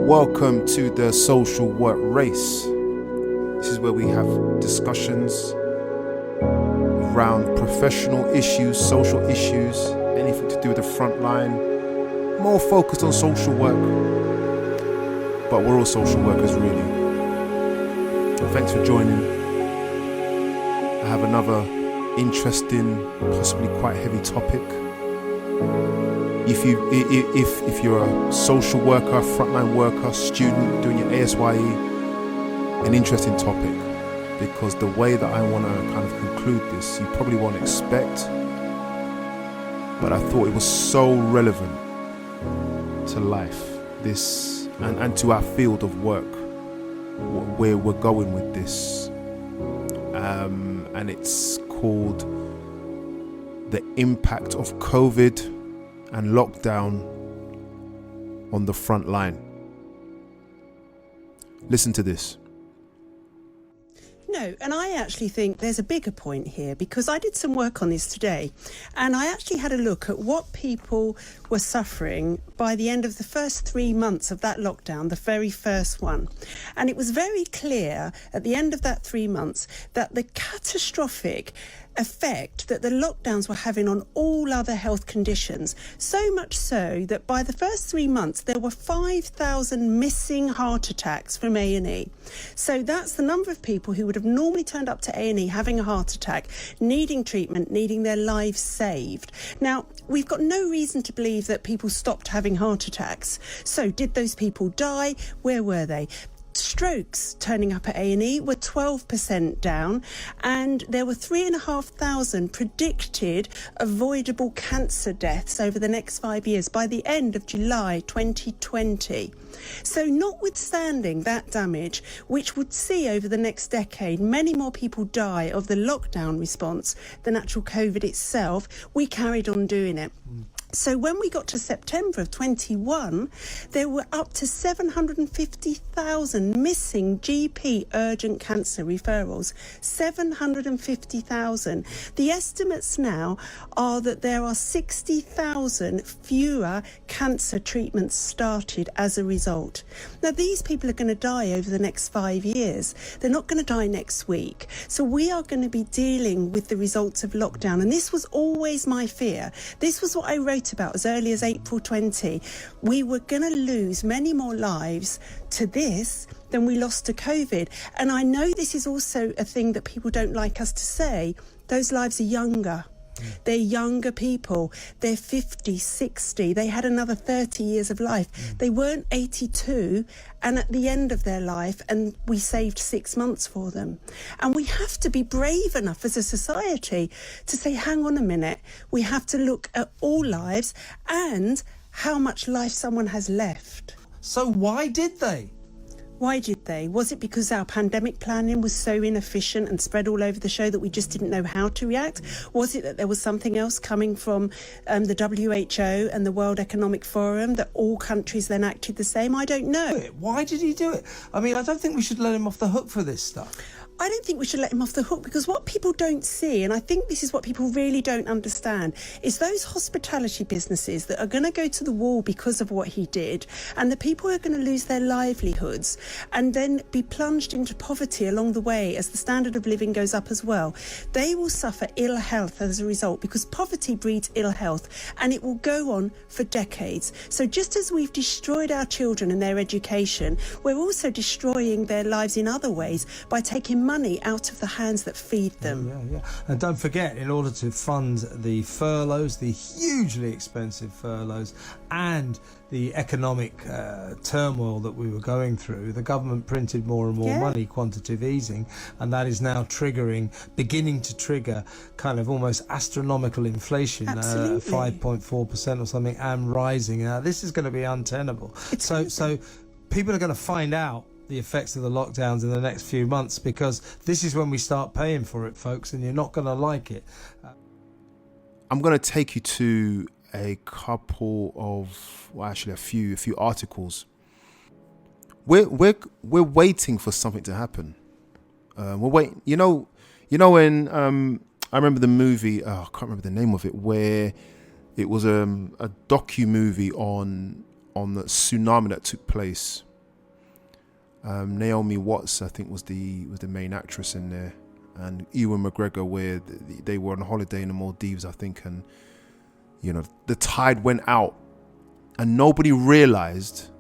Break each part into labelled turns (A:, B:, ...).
A: Welcome to the Social Work Race. This is where we have discussions around professional issues, social issues, anything to do with the front line. More focused on social work, but we're all social workers really. Thanks for joining. I have another interesting, possibly quite heavy topic. If you're a social worker, frontline worker, student doing your ASYE, an interesting topic, because the way that I want to kind of conclude this, you probably won't expect, but I thought it was so relevant to life, this and to our field of work, where we're going with this, and it's called the impact of COVID and lockdown on the front line. Listen to this.
B: No, and I actually think there's a bigger point here, because I did some work on this today and I actually had a look at what people were suffering by the end of the first 3 months of that lockdown, the very first one. And it was very clear at the end of that 3 months that the catastrophic effect that the lockdowns were having on all other health conditions, so much so that by the first 3 months there were 5,000 missing heart attacks from A&E. So that's the number of people who would have normally turned up to A&E having a heart attack, needing treatment, needing their lives saved. Now, we've got no reason to believe that people stopped having heart attacks. So did those people die? Where were they? Strokes turning up at A&E were 12% down, and there were 3,500 predicted avoidable cancer deaths over the next 5 years by the end of July 2020. So notwithstanding that damage, which would see over the next decade many more people die of the lockdown response than actual COVID itself, we carried on doing it. So when we got to September of 21, there were up to 750,000 missing GP urgent cancer referrals. 750,000. The estimates now are that there are 60,000 fewer cancer treatments started as a result. Now, these people are going to die over the next 5 years. They're not going to die next week. So we are going to be dealing with the results of lockdown. And this was always my fear. This was what I wrote about as early as April 20. We were going to lose many more lives to this than we lost to COVID. And I know this is also a thing that people don't like us to say. Those lives are younger. They're younger people. They're 50, 60. They had another 30 years of life. They weren't 82 and at the end of their life, and we saved 6 months for them. And we have to be brave enough as a society to say, hang on a minute, we have to look at all lives and how much life someone has left.
C: So why did they?
B: Why did they? Was it because our pandemic planning was so inefficient and spread all over the show that we just didn't know how to react? Was it that there was something else coming from the WHO and the World Economic Forum that all countries then acted the same? I don't know.
C: Why did he do it? I mean, I don't think we should let him off the hook for this stuff.
B: I don't think we should let him off the hook, because what people don't see, and I think this is what people really don't understand, is those hospitality businesses that are going to go to the wall because of what he did, and the people who are going to lose their livelihoods and then be plunged into poverty along the way as the standard of living goes up as well. They will suffer ill health as a result, because poverty breeds ill health, and it will go on for decades. So just as we've destroyed our children and their education, we're also destroying their lives in other ways by taking money out of the hands that feed them.
C: Yeah. And don't forget, in order to fund the furloughs, the hugely expensive furloughs, and the economic turmoil that we were going through, the government printed more and more money, quantitative easing, and that is now beginning to trigger kind of almost astronomical inflation, 5.4% or something, and rising. Now, this is going to be untenable. So people are going to find out the effects of the lockdowns in the next few months, because this is when we start paying for it, folks, and you're not going to like it.
A: I'm going to take you to a couple of, well, actually a few articles. We're waiting for something to happen. We're waiting. You know when I remember the movie. I can't remember the name of it, where it was a docu movie on the tsunami that took place Naomi Watts, I think, was the main actress in there, and Ewan McGregor, where they were on holiday in the Maldives, I think, and the tide went out, and nobody realized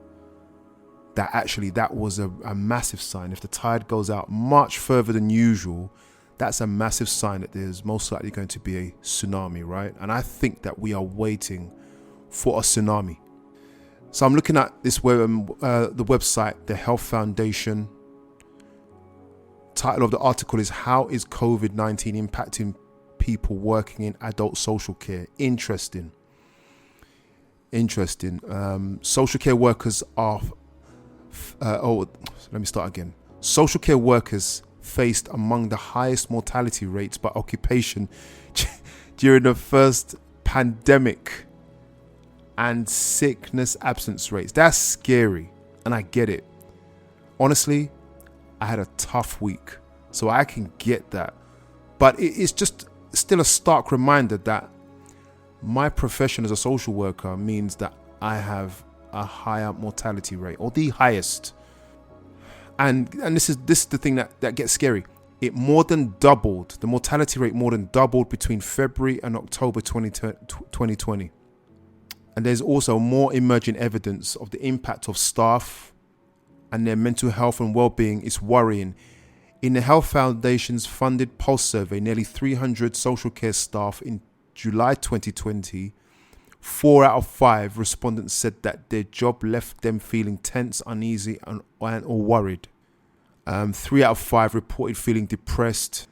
A: that actually that was a massive sign. If the tide goes out much further than usual, that's a massive sign that there's most likely going to be a tsunami, right? And I think that we are waiting for a tsunami. So I'm looking at this the website, the Health Foundation. Title of the article is "How is COVID-19 impacting people working in adult social care?" Interesting. Social care workers are... let me start again. Social care workers faced among the highest mortality rates by occupation during the first pandemic, and sickness absence rates. That's scary, and I get it. Honestly, I had a tough week, so I can get that. But it's just still a stark reminder that my profession as a social worker means that I have a higher mortality rate, or the highest. And this is the thing that gets scary. It more than doubled. The mortality rate more than doubled between February and October 2020. And there's also more emerging evidence of the impact of staff and their mental health and well-being. Is worrying. In the Health Foundation's funded pulse survey, nearly 300 social care staff in July 2020, 4 out of 5 respondents said that their job left them feeling tense, uneasy, or worried. 3 out of 5 reported feeling depressed.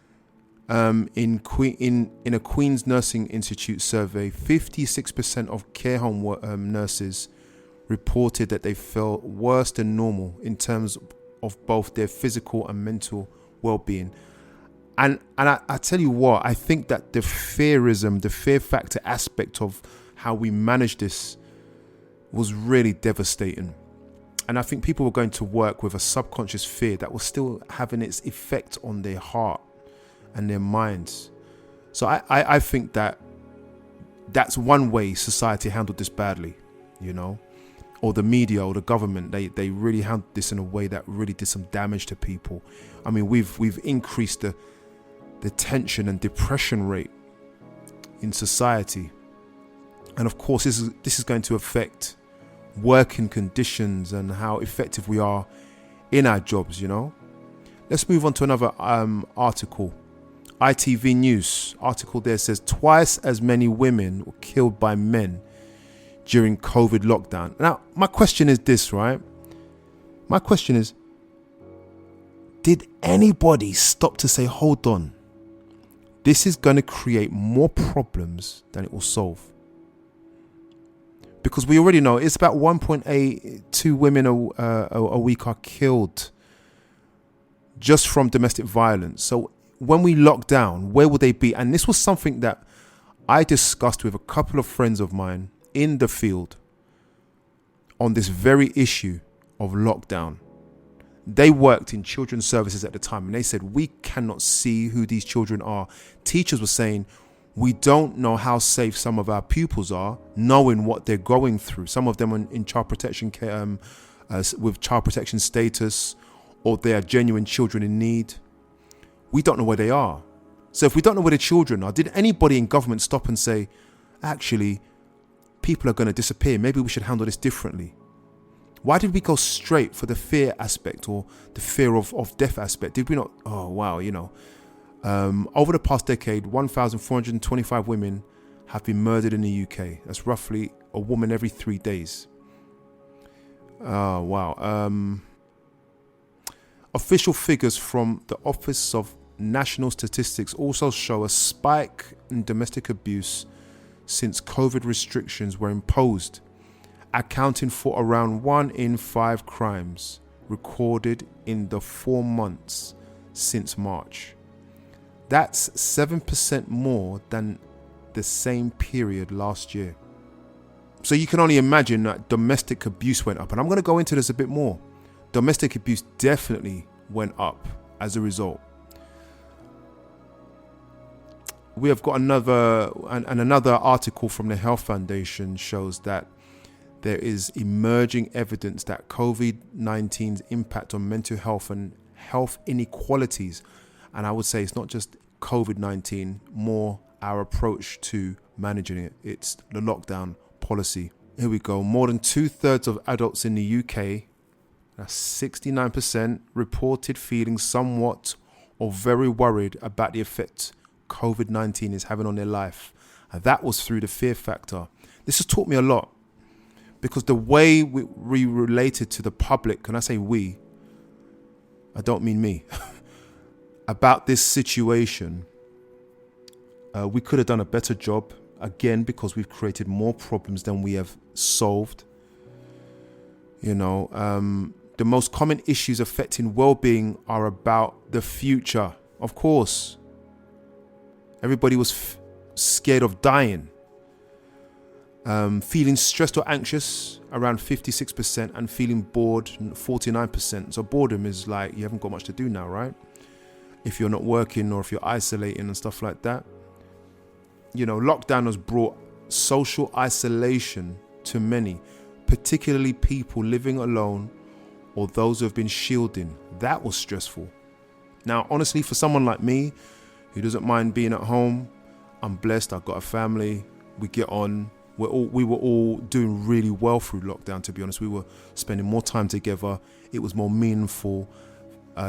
A: In a Queen's Nursing Institute survey, 56% of care home nurses reported that they felt worse than normal in terms of both their physical and mental well-being. And I tell you what, I think that the fear factor aspect of how we manage this was really devastating. And I think people were going to work with a subconscious fear that was still having its effect on their heart and their minds. So I think that that's one way society handled this badly, or the media or the government. They really handled this in a way that really did some damage to people. I mean, we've increased the tension and depression rate in society. And of course, this is going to affect working conditions and how effective we are in our jobs, Let's move on to another article. ITV News article there says twice as many women were killed by men during COVID lockdown. Now, my question is this, right? My question is, did anybody stop to say, hold on, this is going to create more problems than it will solve? Because we already know it's about 1.82 women a week are killed just from domestic violence. So when we lock down, where will they be? And this was something that I discussed with a couple of friends of mine in the field on this very issue of lockdown. They worked in children's services at the time, and they said, we cannot see who these children are. Teachers were saying, we don't know how safe some of our pupils are, knowing what they're going through. Some of them are in child protection care, with child protection status, or they are genuine children in need. We don't know where they are. So if we don't know where the children are, did anybody in government stop and say, actually, people are going to disappear. Maybe we should handle this differently? Why did we go straight for the fear aspect, or the fear of death aspect? Did we not? Oh, wow, over the past decade, 1,425 women have been murdered in the UK. That's roughly a woman every 3 days. Oh, wow. Official figures from the Office of National Statistics also show a spike in domestic abuse since COVID restrictions were imposed, accounting for around 1 in 5 crimes recorded in the 4 months since March. That's 7% more than the same period last year. So you can only imagine that domestic abuse went up. And I'm going to go into this a bit more. Domestic abuse definitely went up as a result. We have got another article from the Health Foundation shows that there is emerging evidence that COVID-19's impact on mental health and health inequalities, and I would say it's not just COVID-19, more our approach to managing it. It's the lockdown policy. Here we go. More than 2/3 of adults in the UK, that's 69%, reported feeling somewhat or very worried about the effect COVID-19 is having on their life. And that was through the fear factor. This has taught me a lot, because the way we related to the public, and I say we, I don't mean me, about this situation, we could have done a better job, again, because we've created more problems than we have solved. You know, the most common issues affecting well-being are about the future. Of course, everybody was scared of dying. Feeling stressed or anxious, around 56%, and feeling bored, 49%. So boredom is like, you haven't got much to do now, right? If you're not working or if you're isolating and stuff like that. You know, lockdown has brought social isolation to many, particularly people living alone or those who have been shielding. That was stressful. Now, honestly, for someone like me who doesn't mind being at home, I'm blessed. I've got a family. We get on. We were all doing really well through lockdown, to be honest. We were spending more time together. It was more meaningful.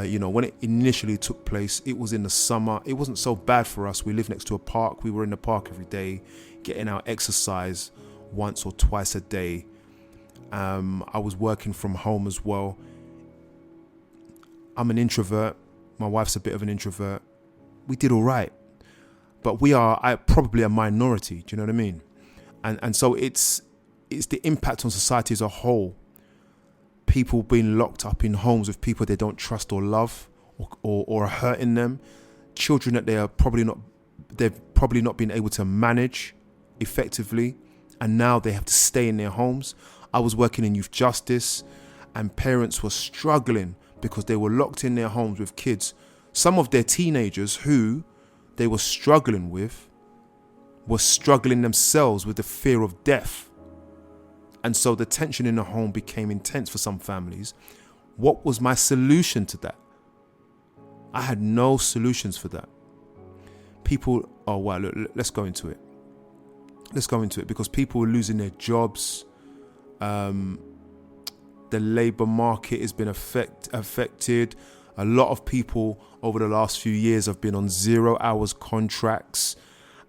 A: You know, when it initially took place, it was in the summer. It wasn't so bad for us. We live next to a park. We were in the park every day, getting our exercise once or twice a day. I was working from home as well. I'm an introvert. My wife's a bit of an introvert. We did all right. But we are probably a minority. Do you know what I mean? And so it's the impact on society as a whole. People being locked up in homes with people they don't trust or love, or are hurting them. Children that they've probably not been able to manage effectively, and now they have to stay in their homes. I was working in youth justice, and parents were struggling because they were locked in their homes with kids. Some of their teenagers who they were struggling with were struggling themselves with the fear of death. And so the tension in the home became intense for some families. What was my solution to that? I had no solutions for that. People, look, let's go into it. Let's go into it because people were losing their jobs. The labour market has been affected. A lot of people over the last few years have been on 0 hours contracts,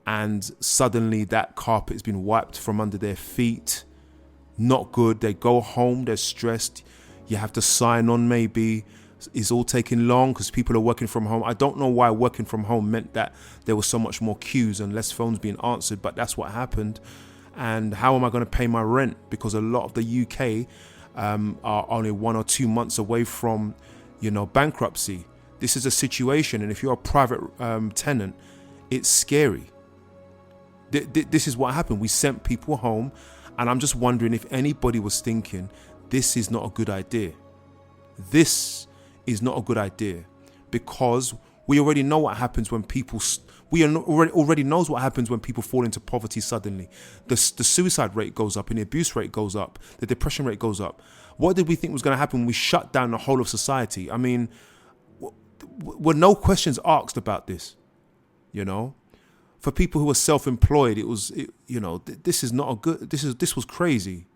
A: and suddenly that carpet has been wiped from under their feet. Not good. They go home, they're stressed. You have to sign on maybe. It's all taking long because people are working from home. I don't know why working from home meant that there was so much more queues and less phones being answered, but that's what happened. And how am I going to pay my rent? Because a lot of the UK are only 1 or 2 months away from, bankruptcy. This is a situation, and if you're a private tenant, it's scary. This is what happened. We sent people home, and I'm just wondering if anybody was thinking, this is not a good idea. This is not a good idea, because we already know what happens when people. Already knows what happens when people fall into poverty suddenly. The suicide rate goes up, and the abuse rate goes up. The depression rate goes up. What did we think was going to happen when we shut down the whole of society? I mean, were no questions asked about this? For people who are self-employed, this is not a good. This was crazy.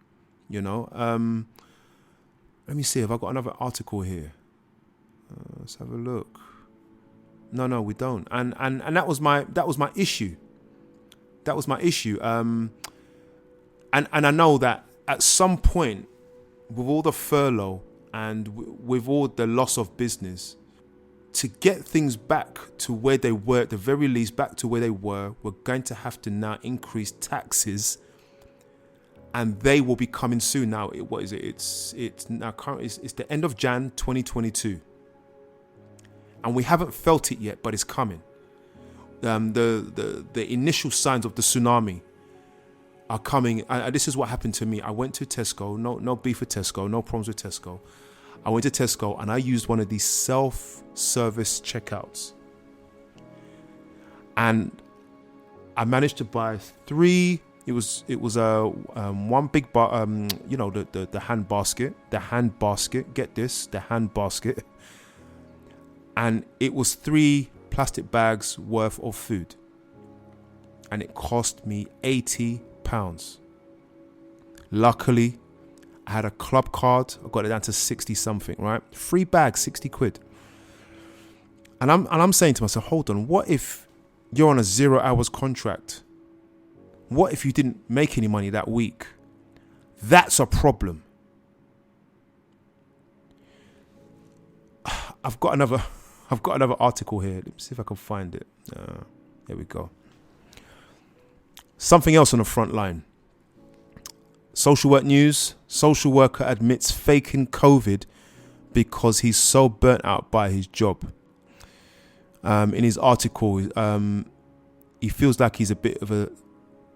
A: Let me see. Have I got another article here? Let's have a look. No, we don't. And that was my issue. That was my issue. And I know that at some point, with all the furlough and with all the loss of business, to get things back to where they were, at the very least back to where they were, we're going to have to now increase taxes, and they will be coming soon. Now, what is it? It's now currently it's the end of Jan 2022. And we haven't felt it yet, but it's coming. The initial signs of the tsunami are coming. This is what happened to me. I went to Tesco. No beef with Tesco. No problems with Tesco. I went to Tesco and I used one of these self-service checkouts. And I managed to buy 3 It was one big you know, the hand basket. Get this, the hand basket, and it was 3 plastic bags worth of food, and it cost me £80. Luckily, I had a club card. I got it down to 60 something. Right, 3 bags, 60 quid. And I'm saying to myself, hold on, what if you're on a 0 hours contract? What if you didn't make any money that week? That's a problem. I've got another article here. Let me see if I can find it. There we go. Something else on the front line. Social work news. Social worker admits faking COVID because he's so burnt out by his job. In his article, he feels like he's a bit of a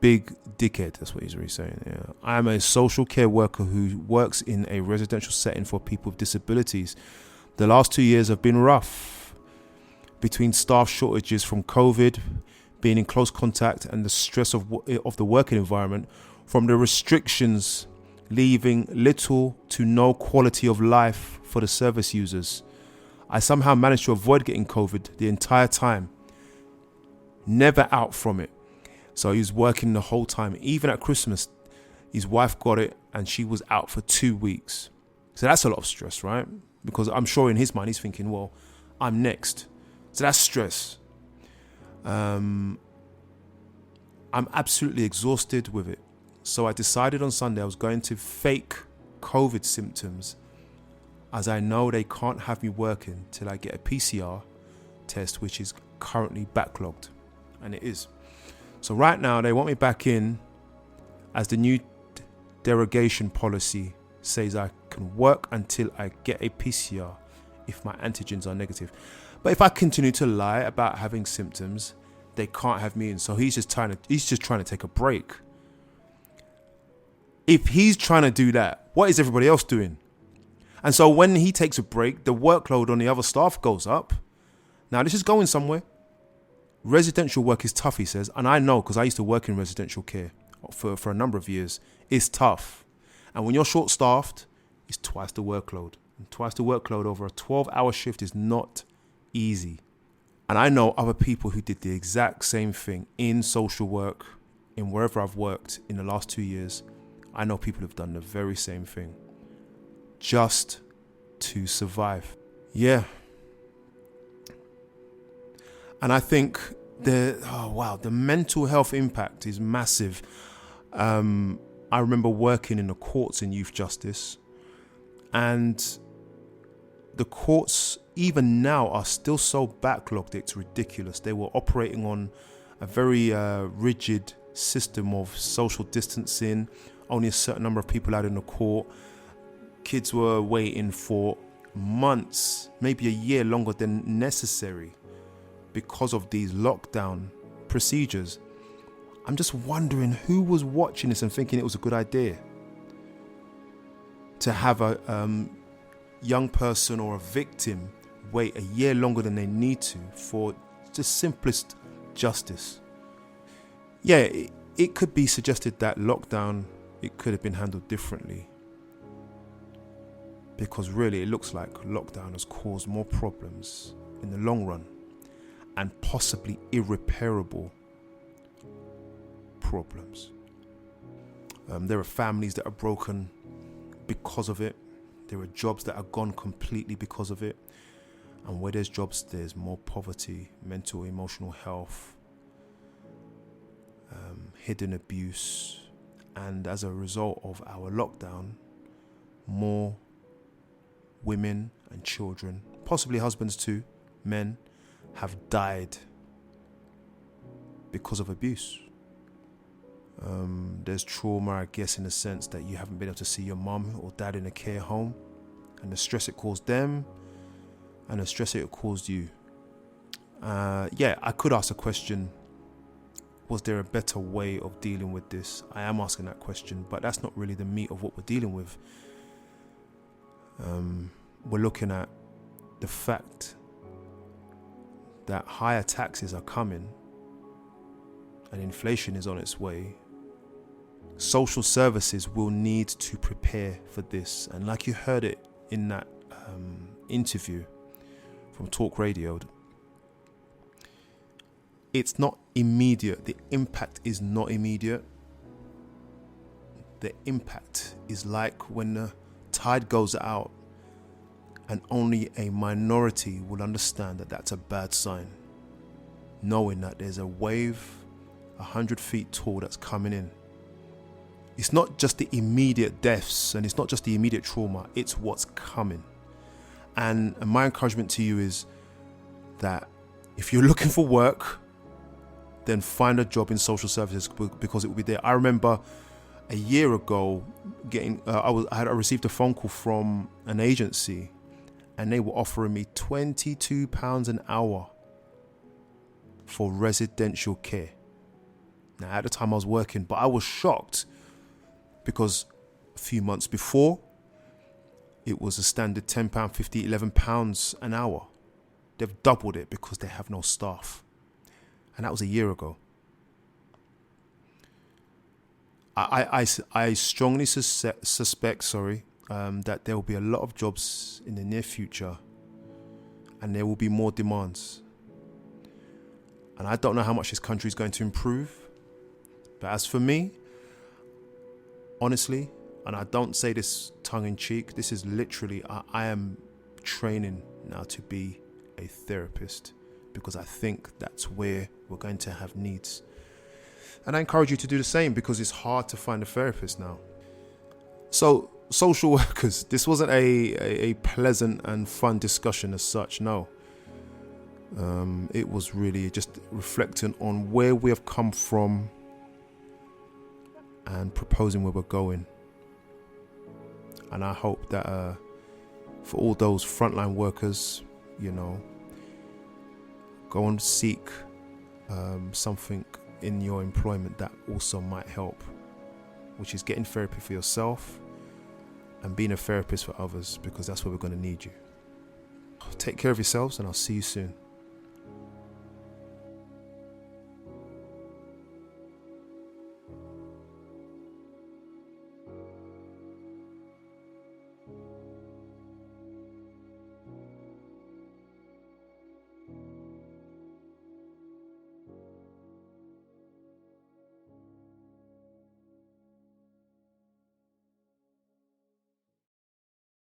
A: big dickhead. That's what he's really saying. Yeah. I am a social care worker who works in a residential setting for people with disabilities. The last 2 years have been rough. Between staff shortages from COVID, being in close contact, and the stress of the working environment, from the restrictions leaving little to no quality of life for the service users. I somehow managed to avoid getting COVID the entire time. Never out from it. So he was working the whole time. Even at Christmas, his wife got it and she was out for 2 weeks. So that's a lot of stress, right? Because I'm sure in his mind he's thinking, well, I'm next. So that's stress. I'm absolutely exhausted with it. So I decided on Sunday I was going to fake COVID symptoms, as I know they can't have me working till I get a PCR test, which is currently backlogged. And it is. So right now they want me back in, as the new derogation policy says I can work until I get a PCR if my antigens are negative. But if I continue to lie about having symptoms, they can't have me in. So he's just trying to take a break. If he's trying to do that, what is everybody else doing? And so when he takes a break, the workload on the other staff goes up. Now this is going somewhere. Residential work is tough, he says. And I know, because I used to work in residential care for a number of years. It's tough. And when you're short-staffed, it's twice the workload. And twice the workload over a 12-hour shift is not easy. And I know other people who did the exact same thing in social work, in wherever I've worked in the last 2 years. I know people have done the very same thing just to survive. Yeah. And I think the mental health impact is massive. I remember working in the courts in youth justice, and the courts even now are still so backlogged, it's ridiculous. They were operating on a very rigid system of social distancing, only a certain number of people out in the court. Kids were waiting for months, maybe a year longer than necessary because of these lockdown procedures. I'm just wondering who was watching this and thinking it was a good idea to have a young person or a victim wait a year longer than they need to for the simplest justice. Yeah, it could be suggested that lockdown, it could have been handled differently, because really it looks like lockdown has caused more problems in the long run, and possibly irreparable problems. There are families that are broken because of it. There are jobs that are gone completely because of it. And where there's jobs, there's more poverty, mental, emotional health, hidden abuse. And as a result of our lockdown, more women and children, possibly husbands too, men, have died because of abuse. There's trauma, I guess, in the sense that you haven't been able to see your mum or dad in a care home, and the stress it caused them and the stress it caused you. I could ask a question: was there a better way of dealing with this? I am asking that question, but that's not really the meat of what we're dealing with. We're looking at the fact that higher taxes are coming and inflation is on its way, social services will need to prepare for this. And like you heard it in that interview from Talk Radio, it's not immediate. The impact is not immediate. The impact is like when the tide goes out and only a minority will understand that that's a bad sign, knowing that there's a wave 100 feet tall that's coming in. It's not just the immediate deaths and it's not just the immediate trauma, it's what's coming. And my encouragement to you is that if you're looking for work, then find a job in social services, because it will be there. I remember a year ago I received a phone call from an agency, and they were offering me £22 an hour for residential care. Now, at the time I was working, but I was shocked because a few months before, it was a standard £10, £50, £11 an hour. They've doubled it because they have no staff. And that was a year ago. I strongly suspect, that there will be a lot of jobs in the near future, and there will be more demands. And I don't know how much this country is going to improve. But as for me, honestly, and I don't say this tongue in cheek, this is literally, I am training now to be a therapist, because I think that's where we're going to have needs. And I encourage you to do the same, because it's hard to find a therapist now. So, social workers, this wasn't a pleasant and fun discussion as such, no. It was really just reflecting on where we have come from and proposing where we're going. And I hope that for all those frontline workers, go and seek something in your employment that also might help, which is getting therapy for yourself and being a therapist for others, because that's where we're going to need you. Take care of yourselves, and I'll see you soon.